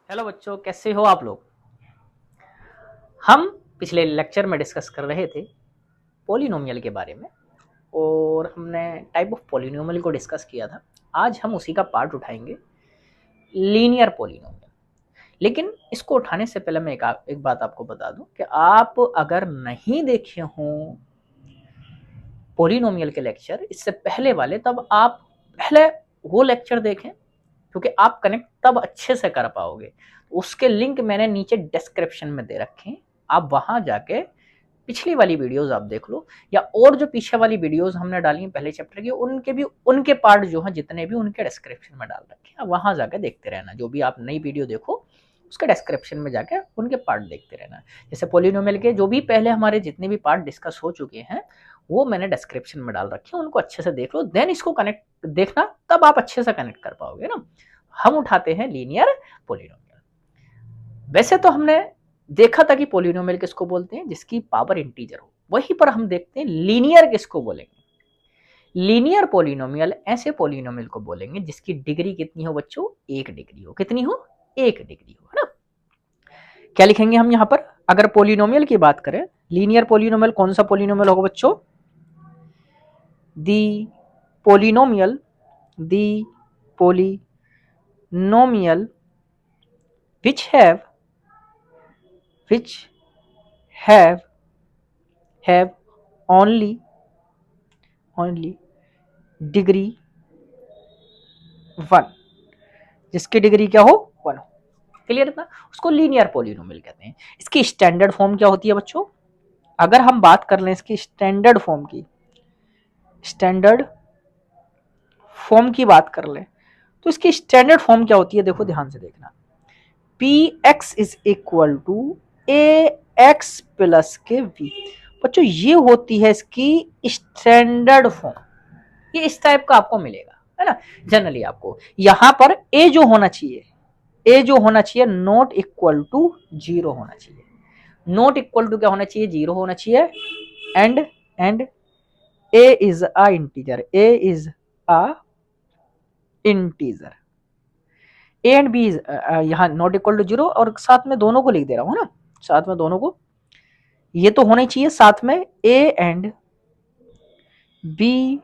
Hello बच्चों, कैसे हो आप लोग। हम पिछले लेक्चर में डिस्कस कर रहे थे पॉलिनोमियल के बारे में और हमने टाइप ऑफ पॉलिनोमियल को डिस्कस किया था। आज हम उसी का पार्ट उठाएंगे, लीनियर पॉलिनोमियल। लेकिन इसको उठाने से पहले मैं एक बात आपको बता दूं कि आप अगर नहीं देखे हों पॉलिनोमियल के लेक्चर इससे पहले वाले, तब आप पहले वो लेक्चर देखें, क्योंकि आप कनेक्ट तब अच्छे से कर पाओगे। उसके लिंक मैंने नीचे डिस्क्रिप्शन में दे रखे हैं, आप वहां जाके पिछली वाली वीडियोस आप देख लो, या और जो पीछे वाली वीडियोस हमने डाली हैं पहले चैप्टर की, उनके पार्ट जो हैं जितने भी, उनके डिस्क्रिप्शन में डाल रखे हैं, वहां जाके देखते रहना। जो भी आप नई वीडियो देखो उसके डिस्क्रिप्शन में जाके उनके पार्ट देखते रहना। जैसे पॉलिनोमियल के जो भी पहले हमारे जितने भी पार्ट डिस्कस हो चुके हैं वो मैंने डिस्क्रिप्शन में डाल रखे हैं, उनको अच्छे से देख लो, देन इसको कनेक्ट देखना, तब आप अच्छे से कनेक्ट कर पाओगे ना। हम उठाते हैं लीनियर पॉलिनोमियल। वैसे तो हमने देखा था कि पॉलिनोमियल किसको बोलते हैं, जिसकी पावर इंटीजर हो। वहीं पर हम देखते हैं लीनियर किसको बोलेंगे। लीनियर पॉलिनोमियल ऐसे पॉलिनोमियल को बोलेंगे जिसकी डिग्री कितनी हो बच्चों, 1 डिग्री हो। कितनी हो, 1 डिग्री हो, है ना। क्या लिखेंगे हम यहां पर, अगर पॉलिनोमियल की बात करें, लीनियर पॉलिनोमियल कौन सा पॉलिनोमियल होगा बच्चों, the polynomial which have only degree 1, जिसकी डिग्री क्या हो, 1 हो। क्लियर इतना, उसको लीनियर पॉलिनोमियल कहते हैं। इसकी स्टैंडर्ड फॉर्म क्या होती है बच्चों, अगर हम बात कर लें इसकी स्टैंडर्ड फॉर्म की बात कर लें, तो इसकी स्टैंडर्ड फॉर्म क्या होती है, देखो ध्यान से देखना। P X is equal to A X plus के वी। बच्चों ये होती है इसकी स्टैंडर्ड फॉर्म। ये इस टाइप का आपको मिलेगा, है ना। जनरली आपको यहां पर ए जो होना चाहिए नॉट इक्वल टू 0 होना चाहिए। नॉट इक्वल टू क्या होना चाहिए, 0 होना चाहिए। And A is a integer, A and B is यहाँ नॉट इक्वल टू 0, और साथ में दोनों को लिख दे रहा हूं ना, साथ में दोनों को, ये तो होना चाहिए साथ में A and B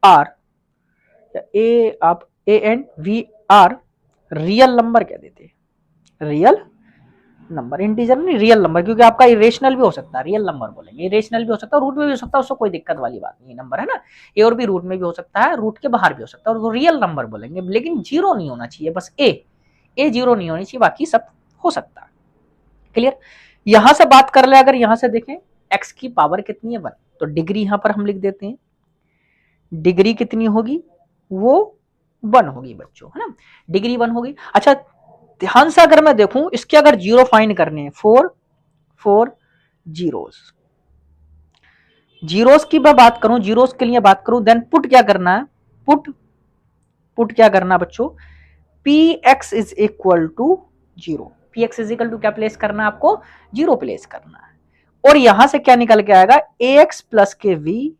are, A and V are real number कह देते हैं। रियल नंबर, इंटीजर नहीं, रियल नंबर, क्योंकि आपका इरेशनल भी हो सकता है, रियल नंबर बोलेंगे। इरेशनल भी हो सकता है, रूट में भी हो सकता है, उससे कोई दिक्कत वाली बात नहीं, नंबर है ना। ए और भी रूट में भी हो सकता है, रूट के बाहर भी हो सकता है, और वो रियल नंबर बोलेंगे। लेकिन 0 नहीं होना चाहिए, बस ए 0 नहीं होनी चाहिए, बाकी सब हो सकता है। क्लियर। यहां से बात कर ले, अगर यहां से देखें एक्स की पावर कितनी है, 1, तो डिग्री यहां पर हम लिख देते हैं। डिग्री कितनी होगी, वो 1 होगी बच्चों, है ना। डिग्री 1 होगी। अच्छा ध्यान से अगर मैं देखूं, इसके अगर 0 फाइंड करने हैं, 4 जीरोस की मैं बात करूं, जीरोस के लिए बात करूं, देन पुट क्या करना है, पुट क्या करना है बच्चों, P X is equal to 0। P X is equal to क्या प्लेस करना है आपको, 0 प्लेस करना है। और यहां से क्या निकल के आएगा, ए एक्स प्लस के वी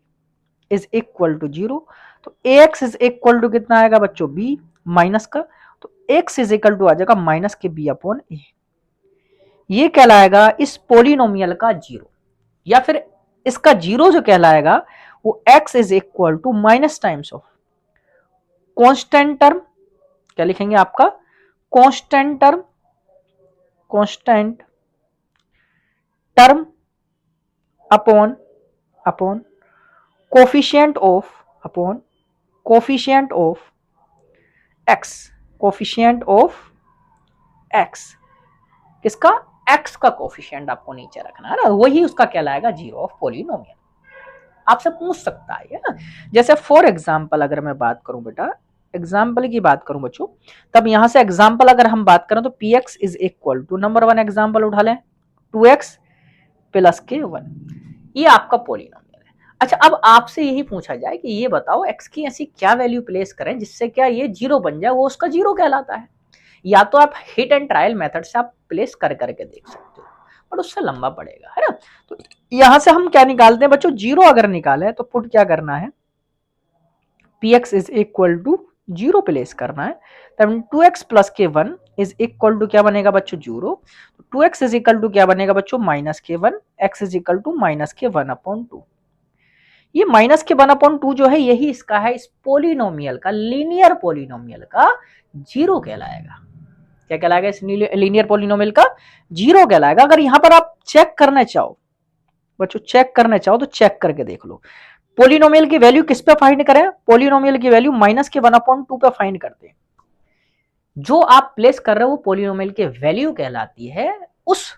इज इक्वल टू 0। तो ए एक्स इज इक्वल टू कितना आएगा बच्चों, बी माइनस का, तो एक्स इज इक्वल टू आ जाएगा माइनस के बी अपॉन ए। ये कहलाएगा इस पोलिनोमियल का 0, या फिर इसका 0 जो कहलाएगा वो x is equal to minus times of constant term. क्या लिखेंगे आपका, constant term upon coefficient of x। किसका, x का कोफिशिएंट आपको नीचे रखना है ना, वही उसका कहलाएगा 0 ऑफ पॉलिनोमियल। आपसे पूछ सकता है ना। जैसे फॉर एग्जाम्पल अगर मैं बात करूं बेटा, एग्जाम्पल की बात करूं बच्चों, तब यहां से एग्जाम्पल अगर हम बात करें तो P X is equal to, number 1 example उठा लें, 2x प्लस के 1। ये आपका पॉलिनोमियल है। अच्छा अब आपसे यही पूछा जाए कि ये बताओ x की ऐसी क्या वैल्यू प्लेस करें जिससे क्या ये 0 बन जाए, वो उसका 0 कहलाता है। या तो आप हिट एंड ट्रायल मेथड से आप प्लेस कर करके देख सकते हो, बट उससे लंबा पड़ेगा, है ना। तो यहां से हम क्या निकालते हैं बच्चों, 0 अगर निकाले तो पुट क्या करना है, px is equal to 0 place करना है, तब 2x प्लस के 1 इज इक्वल टू क्या बनेगा बच्चों 0, 2x इज इक्वल टू क्या बनेगा बच्चों -k1, x is equal to -k1/2। ये -k1/2 जो है यही इसका है, इस पोलिनोमियल का, लीनियर पोलिनोमियल का जीरो कहलाएगा। क्या कहलाएगा? इस लीनियर पोलिनोमियल का जीरो कहलाएगा। अगर यहां पर आप चेक करना चाहो बच्चों, चेक करना चाहो तो चेक करके देख लो। पोलिनोमियल की वैल्यू किस पे फाइंड करें? पोलिनोमियल की वैल्यू -k1/2 पे फाइंड करते हैं। जो आप प्लेस कर रहे हो वो पोलिनोमियल की वैल्यू कहलाती है, उस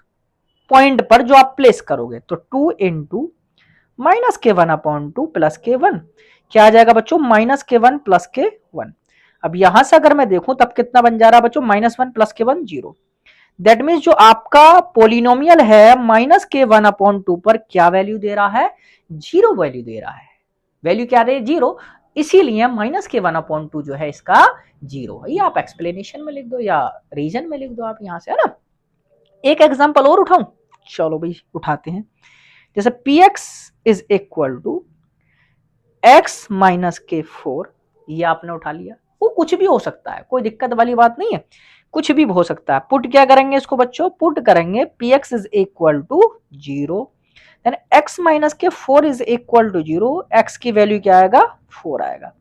पॉइंट पर जो आप प्लेस करोगे। तो 2 इंटू -k1/2 प्लस k1 क्या आ जाएगा बच्चों? -k1 plus k1। अब यहां से अगर मैं देखूं तब कितना बन जा रहा है बच्चों? -1 प्लस k1 0। दैट मीन्स जो आपका पोलिनोमियल है -k1/2 पर क्या वैल्यू दे रहा है? 0 वैल्यू दे रहा है। वैल्यू क्या दे? 0। इसीलिए -k1/2 जो है इसका 0 है। ये आप एक्सप्लेनेशन में लिख दो या रीजन में लिख दो आप यहां से, है ना। एक एग्जांपल और उठाऊं? चलो भाई उठाते हैं। जैसे px is equal to x minus k4, ये आपने उठा लिया। वो कुछ भी हो सकता है, कोई दिक्कत वाली बात नहीं है, कुछ भी हो सकता है। पुट क्या करेंगे इसको बच्चों? पुट करेंगे px is equal to 0, then x minus k4 is equal to 0, x की वैल्यू क्या आएगा? 4 आएगा।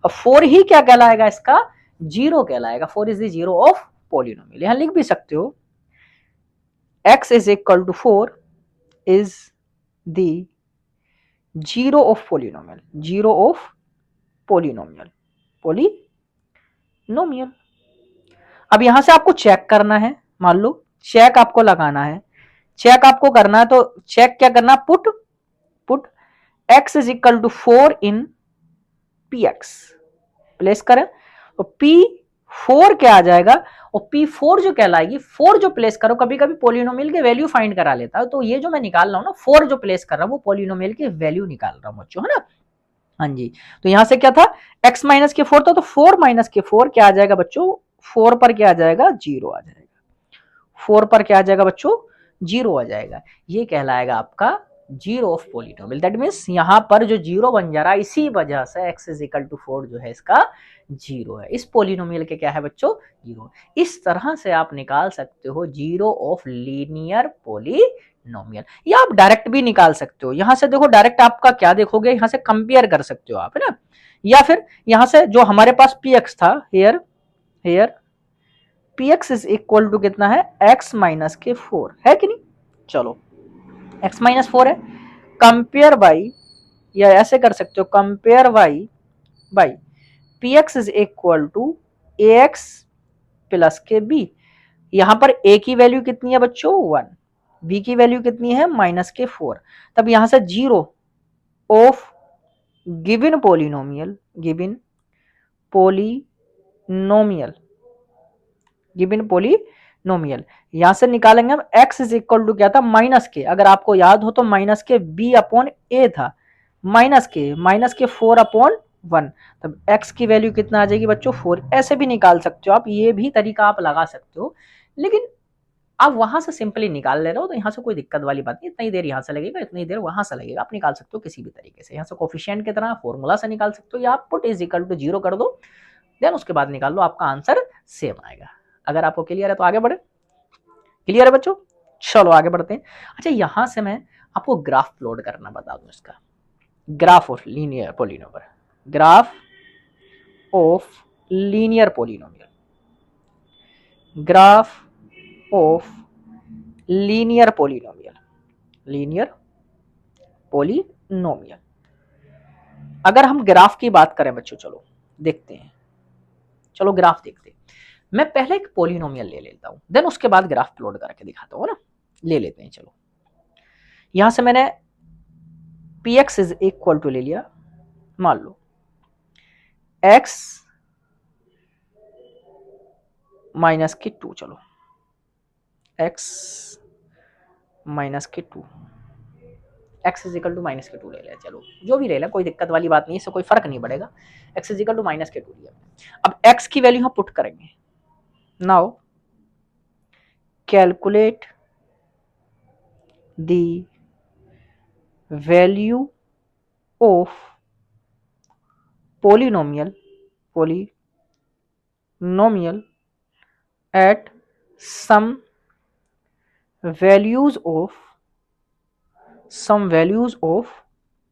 अब 4 ही क्या कहलाएगा? इसका 0 कहलाएगा। 4 is the zero of polynomial. यहां लिख भी सकते हो x is equal to 4 is the zero of polynomial, zero of polynomial, polynomial. अब यहां से आपको चेक करना है, मान लो चेक आपको लगाना है, चेक आपको करना है। तो चेक क्या करना? Put x is equal to 4 in px, place करें तो p4 क्या आ जाएगा? और p4 जो कहलाएगी, 4 जो प्लेस करो, कभी कभी पोलिनोमियल की वैल्यू फाइंड करा लेता है। तो ये जो मैं निकाल रहा हूं ना, 4 जो प्लेस कर रहा हूं वो पोलिनोमियल की वैल्यू निकाल रहा हूं बच्चों, है ना। हाँ जी, तो यहां से क्या था? x माइनस के 4 था, तो 4 माइनस के 4 क्या आ जाएगा बच्चों? 4 पर क्या आ जाएगा? 0 आ जाएगा। 4 पर क्या आ जाएगा बच्चों? 0 आ जाएगा। ये कहलाएगा आपका zero of polynomial. That means यहां पर जो जीरो बन जा रहा है, इसी वजह से x इज इक्वल टू 4 जो है इसका 0 है। इस पोलिनोमियल के क्या है बच्चों? 0। इस तरह से आप निकाल सकते हो जीरो ऑफ लीनियर पोलिनोमियल, या आप डायरेक्ट भी निकाल सकते हो। यहां से देखो डायरेक्ट आपका क्या देखोगे, यहां से कंपेयर कर सकते हो आप, है ना। या फिर यहां से जो हमारे पास px था, here px is equal to कितना है? x माइनस के 4 है कि नहीं। चलो x माइनस 4 है, कंपेयर बाई, या ऐसे कर सकते हो compare by px is equal to ax plus के b। यहां पर a की वैल्यू कितनी है बच्चों? 1, b की वैल्यू कितनी है? -4। तब यहां से zero of given polynomial, given polynomial, given polynomial यहां से निकालेंगे हम। x इज इक्वल टू क्या था? -k। अगर आपको याद हो तो -k b/a था, -k 4/1। तब x की वैल्यू कितना आ जाएगी बच्चों? 4। ऐसे भी निकाल सकते हो आप, ये भी तरीका आप लगा सकते हो, लेकिन आप वहां से सिंपली निकाल ले रहे हो तो यहाँ से कोई दिक्कत वाली बात नहीं। इतनी देर यहाँ से लगेगा, इतनी देर वहां से लगेगा, आप निकाल सकते हो किसी भी तरीके से। यहाँ से कोफिशिएंट की तरह फॉर्मूला से निकाल सकते हो, या आप पुट इज इक्वल टू 0 कर दो, देन उसके बाद निकाल लो, आपका आंसर सेम आएगा। अगर आपको क्लियर है तो आगे बढ़े। क्लियर है बच्चों? चलो आगे बढ़ते हैं। अच्छा, यहां से मैं आपको ग्राफ प्लॉट करना बता दूं, इसका graph of linear polynomial, graph of linear polynomial, graph of linear polynomial, linear polynomial. अगर हम ग्राफ की बात करें बच्चों, चलो देखते हैं, चलो ग्राफ देखते हैं। मैं पहले एक पोलिनोमियल ले लेता हूं, देन उसके बाद ग्राफ प्लॉट करके दिखाता हूं ना। ले लेते हैं, चलो यहां से मैंने px इज इक्वल टू ले लिया, मान लो x माइनस के 2, चलो x माइनस के 2, x इज इक्वल टू -2 ले लिया। चलो जो भी ले लें, कोई दिक्कत वाली बात नहीं, इससे कोई फर्क नहीं पड़ेगा। x इज इक्वल टू -2 लिया। अब x की वैल्यू हम पुट करेंगे। Now calculate the value of polynomial at some values of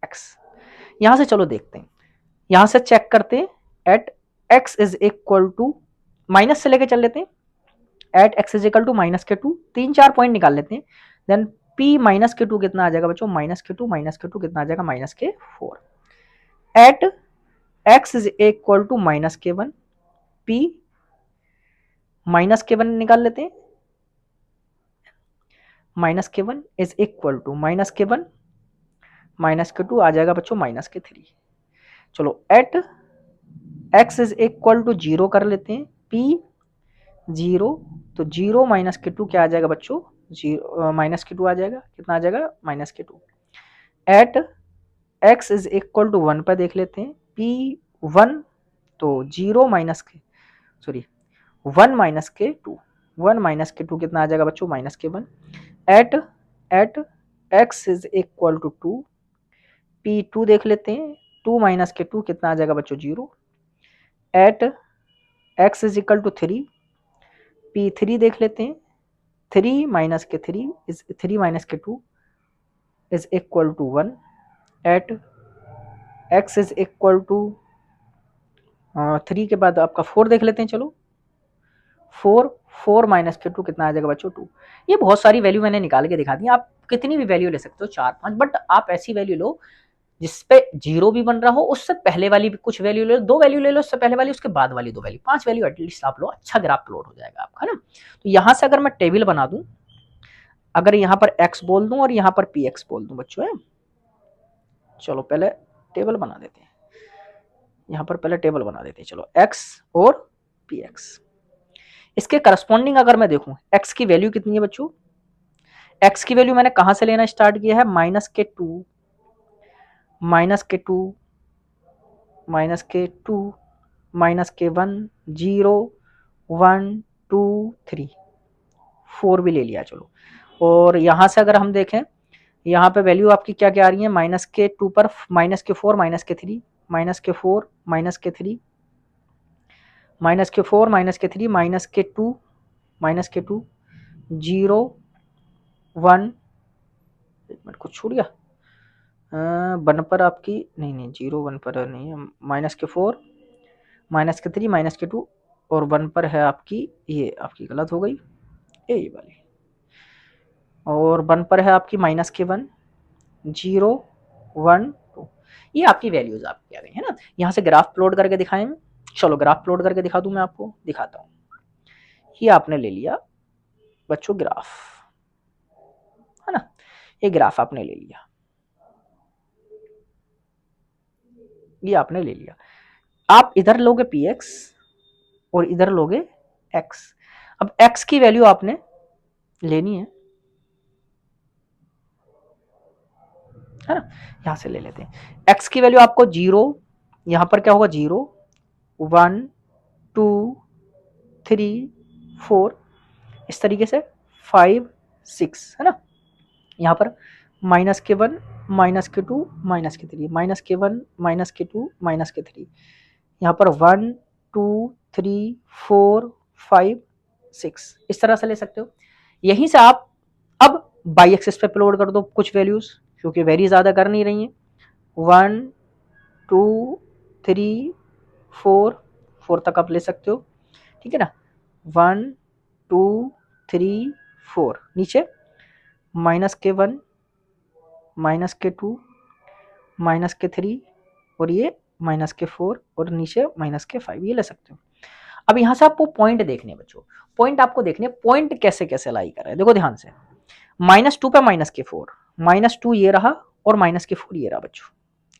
x. यहां से चलो देखते हैं, यहां से चेक करते हैं at x is equal to, minus से लेके चल लेते हैं, at x is equal to minus के टू, 3-4 पॉइंट निकाल लेते हैं। देन पी माइनस के टू कितना आ जाएगा बच्चों, माइनस के टू कितना आ जाएगा, माइनस के 4। At x is equal to minus के 1, पी माइनस के 1 निकाल लेते हैं, माइनस के 1 इज इक्वल टू माइनस के 1 माइनस के 2 आ जाएगा बच्चों माइनस के 3। चलो at x is equal to 0 कर लेते हैं, पी 0, तो 0 माइनस के 2 क्या आ जाएगा बच्चों, 0 माइनस के 2 आ जाएगा, कितना आ जाएगा, माइनस के 2। At x is equal to 1 पर देख लेते हैं, पी 1, तो 0 माइनस के, सॉरी 1 माइनस के 2, 1 माइनस के 2 कितना आ जाएगा बच्चों, माइनस के 1। At x is equal to 2, p 2 देख लेते हैं, 2 माइनस के 2 कितना आ जाएगा बच्चों, 0। At x is equal to 3, p 3 देख लेते हैं, 3 माइनस के 3 इज 3 माइनस के 2 is equal to 1। At x is equal to 3 के बाद आपका 4 देख लेते हैं, चलो 4 माइनस के 2 कितना आ जाएगा बच्चों, 2। ये बहुत सारी वैल्यू मैंने निकाल के दिखा दी, आप कितनी भी वैल्यू ले सकते हो, 4-5, बट आप ऐसी वैल्यू लो जिसपे 0 भी बन रहा हो, उससे पहले वाली भी कुछ वैल्यू ले लो, 2 वैल्यू ले लो, उससे पहले वाली, उसके बाद वाली 2 वैल्यू, 5 वैल्यू एटलीस्ट आप लो, अच्छा ग्राफ प्लॉट हो जाएगा आपका, है ना। तो यहां से अगर मैं टेबल बना दूं, अगर यहां पर x बोल दूं और यहां पर px बोल दूं बच्चों, है, चलो पहले टेबल बना देते हैं, यहां पर पहले टेबल बना देते हैं, चलो x और px। इसके करस्पॉन्डिंग अगर मैं देखूं x की वैल्यू कितनी है बच्चों, x की वैल्यू मैंने कहां से लेना स्टार्ट किया है, माइनस के 2 माइनस के 2 माइनस के 2 माइनस के 1 0 1 2 3 4 भी ले लिया, चलो। और यहां से अगर हम देखें, यहाँ पे वैल्यू आपकी क्या क्या आ रही है, माइनस के 2 पर माइनस के 4 माइनस के 3 माइनस के 4 माइनस के 3 माइनस के 4 माइनस के 3 माइनस के 2 माइनस के 2 0 1, एक मिनट कुछ छूट गया, 1 पर आपकी नहीं 0 1 पर नहीं है, माइनस के 4 माइनस के 3 माइनस के 2 और 1 पर है आपकी, ये आपकी गलत हो गई, ये वाली, और 1 पर है आपकी माइनस के 1 0 1 2, ये आपकी वैल्यूज आपकी आ गई है ना। यहाँ से ग्राफ प्लॉट करके दिखाएं, चलो ग्राफ प्लॉट करके दिखा दूं, मैं आपको दिखाता हूँ। ये आपने ले लिया बच्चों ग्राफ, है ना, ये ग्राफ आपने ले लिया, ये आपने ले लिया, आप इधर लोगे px और इधर लोगे x। अब x की वैल्यू आपने लेनी है ना, यहां से ले लेते हैं, x की वैल्यू आपको 0, यहां पर क्या होगा 0 1 2 3 4, इस तरीके से 5 6, है ना। यहां पर माइनस के 1 माइनस के 2 माइनस के 3 माइनस के 1 माइनस के 2 माइनस के 3, यहाँ पर 1 2 3 4 5 6, इस तरह से ले सकते हो। यहीं से आप अब बाई एक्सिस पे प्लॉट कर दो कुछ वैल्यूज, क्योंकि वेरी ज्यादा कर नहीं रही है, 1 2 3 4 तक आप ले सकते हो, ठीक है ना, 1 2 3 4, नीचे माइनस के 1 माइनस के 2 माइनस के 3 और ये माइनस के 4 और नीचे माइनस के 5, ये ले सकते हो। अब यहां से आपको पॉइंट देखने बच्चों, पॉइंट आपको देखने, पॉइंट कैसे कैसे लाई कर रहे हैं, देखो ध्यान से, -2 पे माइनस के 4, -2 ये रहा और माइनस के 4 ये रहा बच्चों।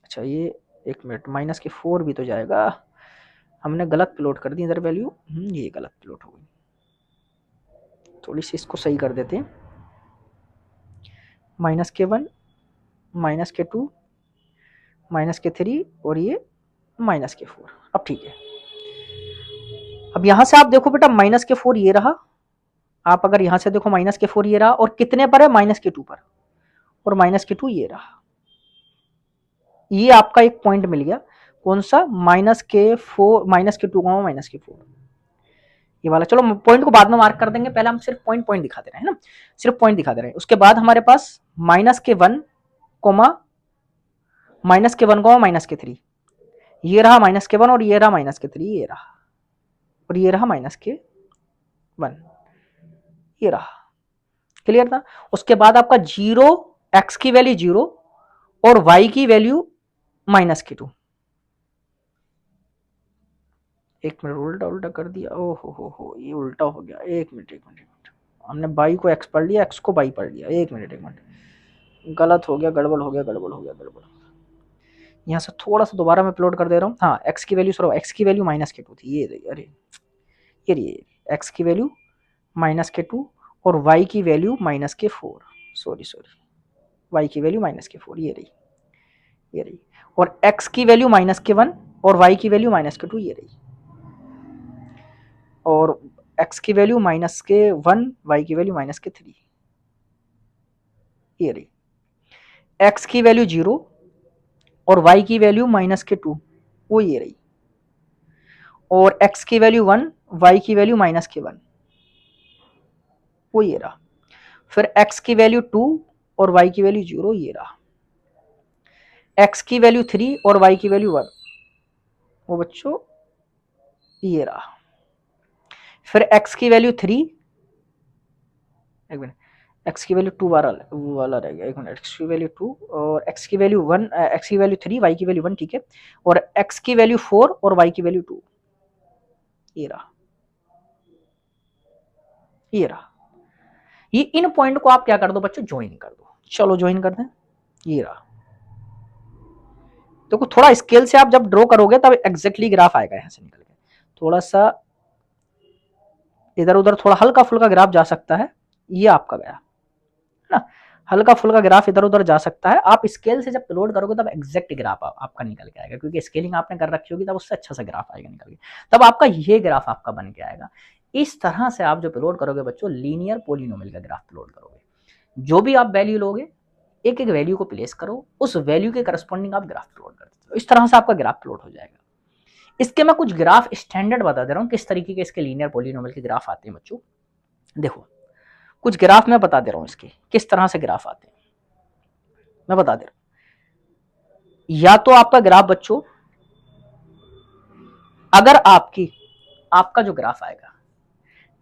अच्छा ये एक मिनट, माइनस के 4 भी तो जाएगा, हमने गलत प्लॉट कर दी इधर वैल्यू, ये गलत प्लॉट हो गई, थोड़ी सी इसको सही कर देते हैं, माइनस के 1 माइनस के 2 माइनस के 3 और ये माइनस के 4, अब ठीक है। अब यहां से आप देखो बेटा, माइनस के 4 ये रहा, आप अगर यहां से देखो माइनस के 4 ये रहा और कितने पर है, माइनस के 2 पर, और माइनस के 2 ये रहा, ये आपका एक पॉइंट मिल गया, कौन सा, -के 4 -के 2 माइनस के 4, ये वाला, चलो पॉइंट को बाद में मार्क कर देंगे, पहले हम सिर्फ पॉइंट पॉइंट दिखा दे रहे हैं ना, सिर्फ पॉइंट दिखा दे रहे हैं। उसके बाद हमारे पास -1, -3, ये रहा -1 और ये रहा -3, ये रहा, और ये रहा -1, ये रहा, क्लियर था। उसके बाद आपका 0, x की वैल्यू 0 और y की वैल्यू -2। एक मिनट, उल्टा उल्टा कर दिया, ओहो हो, ये उल्टा हो गया। एक मिनट, हमने y को x पढ़ लिया, x को y पढ़ लिया। एक मिनट, गलत हो गया, गड़बड़ हो गया। यहाँ से थोड़ा सा दोबारा मैं प्लॉट कर दे रहा हूँ। हाँ, x की वैल्यू x की वैल्यू -2 थी, ये रही, अरे ये x की वैल्यू -2 और y की वैल्यू -4, सॉरी y की वैल्यू -4, ये रही, और x की वैल्यू -1 और y की वैल्यू -2, ये रही, और x की वैल्यू -1, y की वैल्यू -3, ये रही, x की वैल्यू 0 और y की वैल्यू -2, वो ये रही, और x की वैल्यू 1, y की वैल्यू -1, वो ये रहा, फिर x की वैल्यू 2 और y की वैल्यू 0, ये रहा, x की वैल्यू 3 और y की वैल्यू 1, वो बच्चों ये रहा, फिर x की वैल्यू 3, एक मिनट, x की वैल्यू 2 वाला रह गया, एक मिनट, x की वैल्यू 2 और x की वैल्यू 1, x की वैल्यू 3, y की वैल्यू 1, ठीक है, और x की वैल्यू 4 और y की वैल्यू 2, ये रहा, ये रहा। ये इन पॉइंट को आप क्या कर दो बच्चों, ज्वाइन कर दो। चलो ज्वाइन कर दें, ये रहा। देखो थोड़ा स्केल से आप जब ड्रॉ करोगे तब एग्जैक्टली ग्राफ आएगा यहां से निकल के। थोड़ा सा इधर उधर थोड़ा हल्का फुल्का ग्राफ जा सकता है, ये आपका गया है ना, हल्का फुल्का ग्राफ इधर उधर जा सकता है। आप स्केल से जब प्लॉट करोगे तब एग्जैक्ट ग्राफ आपका निकल के आएगा, क्योंकि स्केलिंग आपने कर रखी होगी तब उससे अच्छा सा ग्राफ आएगा निकल के, तब आपका ये ग्राफ आपका बन के आएगा। इस तरह से आप जो प्लॉट करोगे बच्चों, लीनियर पॉलिनोमियल का ग्राफ प्लॉट करोगे। जो भी आप वैल्यू लोगे, एक एक वैल्यू को प्लेस करो, उस वैल्यू के करस्पॉन्डिंग आप ग्राफ प्लॉट करते हो, इस तरह से आपका ग्राफ प्लॉट हो जाएगा। इसके मैं कुछ ग्राफ स्टैंडर्ड बता दे रहा हूँ, किस तरीके के इसके लीनियर पॉलिनोमियल के ग्राफ आते हैं बच्चों। देखो कुछ ग्राफ मैं बता दे रहा हूँ इसके किस तरह से ग्राफ आते हैं, मैं बता दे रहा हूं। या तो आपका ग्राफ बच्चों, अगर आपका जो ग्राफ आएगा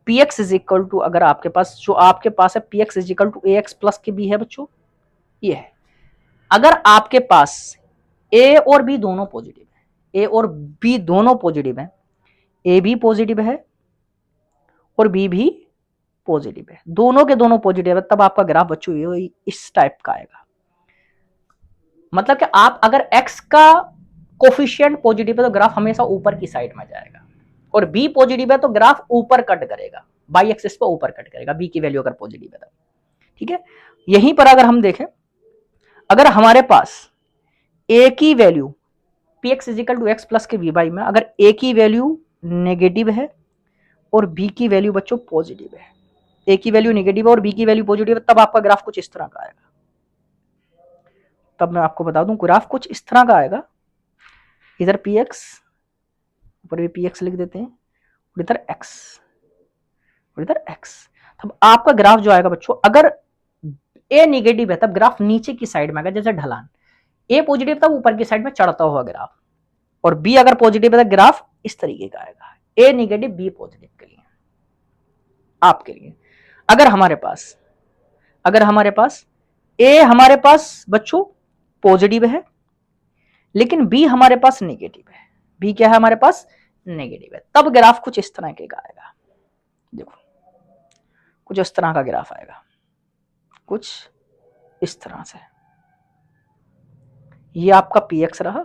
px इज इक्वल टू, अगर आपके पास जो आपके पास है px is equal to ax plus के b है बच्चों, ये है। अगर आपके पास a और b दोनों पॉजिटिव है, a और b दोनों पॉजिटिव है, a भी पॉजिटिव है और b भी पॉजिटिव है, दोनों के दोनों पॉजिटिव है, तब आपका ग्राफ बच्चों ये इस टाइप का आएगा। मतलब कि आप अगर x का कोफिशिएंट पॉजिटिव है तो ग्राफ हमेशा ऊपर की साइड में जाएगा, और b पॉजिटिव है तो ग्राफ ऊपर कट करेगा, बाई एक्सिस पर ऊपर कट करेगा, b की वैल्यू अगर पॉजिटिव है तो, ठीक है। यहीं पर अगर हम देखें, अगर हमारे पास a की value px is equal to x plus के वी बाई में, अगर a की वैल्यू नेगेटिव है और b की वैल्यू बच्चों पॉजिटिव है, a की वैल्यू नेगेटिव है और b की वैल्यू पॉजिटिव है, तब आपका ग्राफ कुछ इस तरह का आएगा। तब मैं आपको बता दूं ग्राफ कुछ इस तरह का आएगा, इधर px, ऊपर भी px लिख देते हैं, और इधर x और इधर x। तब आपका ग्राफ जो आएगा बच्चों, अगर a नेगेटिव है तब ग्राफ नीचे की साइड में आएगा, जैसे ढलान, a पॉजिटिव तब ऊपर की साइड में चढ़ता हुआ ग्राफ, और b अगर पॉजिटिव है तो ग्राफ इस तरीके का आएगा, a नेगेटिव b पॉजिटिव के लिए, आपके लिए। अगर हमारे पास a हमारे पास बच्चों पॉजिटिव है लेकिन b हमारे पास नेगेटिव है, b क्या है हमारे पास नेगेटिव है, तब ग्राफ कुछ इस तरह के का आएगा। देखो कुछ इस तरह का ग्राफ आएगा, कुछ इस तरह से। ये आपका px रहा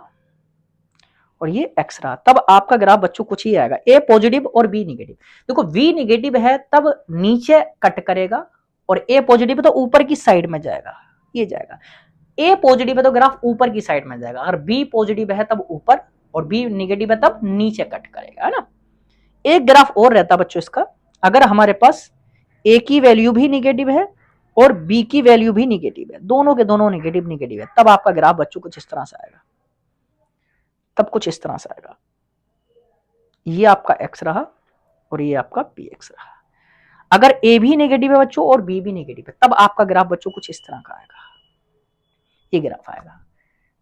और ये x रहा, तब आपका ग्राफ बच्चों कुछ ही आएगा, a पॉजिटिव और b नेगेटिव। देखो v नेगेटिव है तब नीचे कट करेगा, और a पॉजिटिव है तो ऊपर की साइड में जाएगा, ये जाएगा। a पॉजिटिव है तो ग्राफ ऊपर की साइड में जाएगा, अगर b पॉजिटिव है तब ऊपर, और b नेगेटिव है तब नीचे कट करेगा, है ना। एक ग्राफ और रहता बच्चों इसका, अगर हमारे पास a की वैल्यू भी नेगेटिव है और b की वैल्यू भी नेगेटिव है, दोनों के दोनों नेगेटिव है, तब आपका ग्राफ बच्चों कुछ इस तरह से आएगा, तब कुछ इस तरह से आएगा। ये आपका x रहा और ये आपका px रहा। अगर a भी नेगेटिव है बच्चों और b भी नेगेटिव है, तब आपका ग्राफ बच्चों कुछ इस तरह का आएगा, ये ग्राफ आएगा।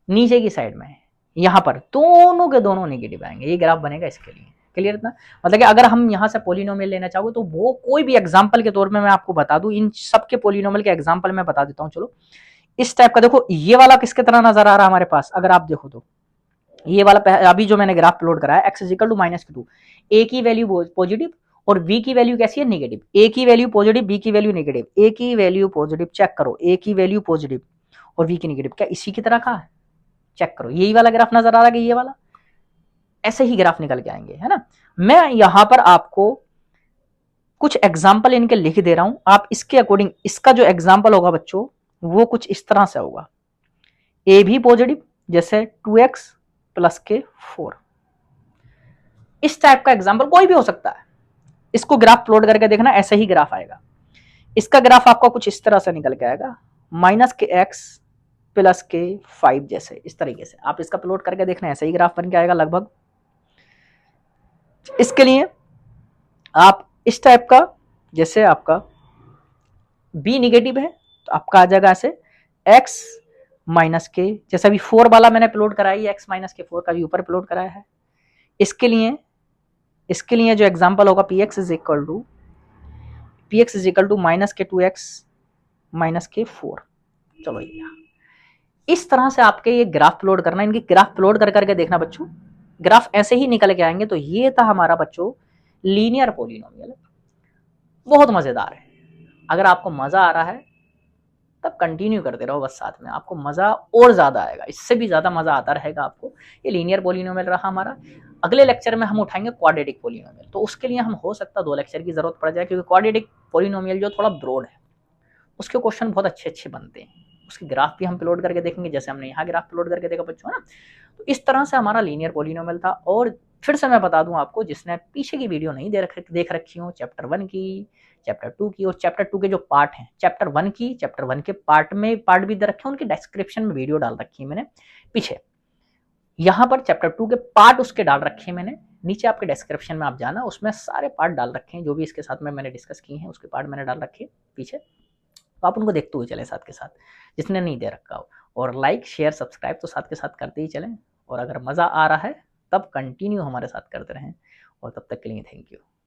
नीचे की साइड में यहां पर दोनों के दोनों नेगेटिव आएंगे, ये ग्राफ बनेगा इसके लिए। क्लियर इतना? मतलब कि अगर हम यहां से पॉलिनोमियल लेना चाहो तो वो कोई भी एग्जांपल के तौर में मैं आपको बता दूं, इन सबके पॉलिनोमियल के एग्जांपल मैं बता देता हूं। चलो इस टाइप का देखो, ये वाला किसके तरह नजर आ रहा है हमारे पास, अगर आप देखो तो ये वाला अभी जो मैंने ग्राफ प्लॉट कराया x is equal to -2, a की वैल्यू पॉजिटिव और b की वैल्यू कैसी है, नेगेटिव। a की वैल्यू पॉजिटिव, b की वैल्यू नेगेटिव, a की वैल्यू पॉजिटिव, चेक करो, a की वैल्यू पॉजिटिव और b की नेगेटिव, क्या इसी की तरह का है? चेक करो, यही वाला ग्राफ नजर आ रहा है कि ये वाला, ऐसे ही ग्राफ निकल के आएंगे, है ना। मैं यहां पर आपको कुछ एग्जाम्पल इनके लिख दे रहा हूं, आप इसके अकॉर्डिंग इसका जो एग्जाम्पल होगा बच्चों वो कुछ इस तरह से होगा। a भी पॉजिटिव जैसे 2x प्लस के 4, इस टाइप का एग्जाम्पल कोई भी हो सकता है। इसको ग्राफ प्लॉट करके देखना, ऐसे ही ग्राफ आएगा। इसका ग्राफ आपका कुछ इस तरह से निकल के आएगा, -x प्लस के 5 जैसे, इस तरीके से आप इसका प्लॉट करके देखना, ऐसे ही ग्राफ बन के आएगा लगभग। इसके लिए आप इस टाइप का, जैसे आपका b निगेटिव है तो आपका आ जाएगा ऐसे x माइनस के, जैसे अभी 4 वाला मैंने प्लॉट कराया, x माइनस के 4 का भी ऊपर प्लॉट कराया है। इसके लिए जो एग्जांपल होगा px is equal to minus के 2x माइनस के 4। चलो ये इस तरह से आपके ये ग्राफ प्लॉट करना, इनकी ग्राफ प्लॉट कर करके देखना बच्चों, ग्राफ ऐसे ही निकल के आएंगे। तो ये था हमारा बच्चों लीनियर पॉलिनोमियल, बहुत मजेदार है। अगर आपको मजा आ रहा है तब कंटिन्यू करते रहो बस, साथ में आपको मजा और ज्यादा आएगा, इससे भी ज्यादा मजा आता रहेगा आपको। ये लीनियर पॉलिनोमियल रहा हमारा। अगले लेक्चर में हम उठाएंगे क्वाड्रेटिक पॉलिनोमियल, तो उसके लिए हम हो सकता है 2 लेक्चर की जरूरत पड़ जाए, क्योंकि क्वाड्रेटिक पॉलिनोमियल जो थोड़ा ब्रॉड है, उसके क्वेश्चन बहुत अच्छे बनते हैं। उसके ग्राफ भी हम प्लॉट करके देखेंगे, जैसे हमने यहाँ ग्राफ प्लॉट करके देखा बच्चों, है ना। तो इस तरह से हमारा लीनियर पॉलिनोमियल था। और फिर से मैं बता दूं आपको, जिसने पीछे की वीडियो नहीं देख रखी हो, चैप्टर 1 की, चैप्टर 2 की और चैप्टर 2 के जो पार्ट हैं, चैप्टर 1 के पार्ट भी दे रखे हैं, उनकी डिस्क्रिप्शन में वीडियो डाल रखी है मैंने पीछे। यहाँ पर चैप्टर 2 के पार्ट उसके डाल रखे हैं मैंने, नीचे आपके डिस्क्रिप्शन में आप जाना, उसमें सारे पार्ट डाल रखे हैं जो भी इसके साथ में मैंने डिस्कस किए हैं, उसके पार्ट मैंने डाल रखे हैं पीछे। तो आप उनको देखते हुए चले साथ के साथ, जिसने नहीं दे रखा हो। और लाइक शेयर सब्सक्राइब तो साथ के साथ करते ही चलें। और अगर मज़ा आ रहा है तब कंटिन्यू हमारे साथ करते रहें। और तब तक के लिए थैंक यू।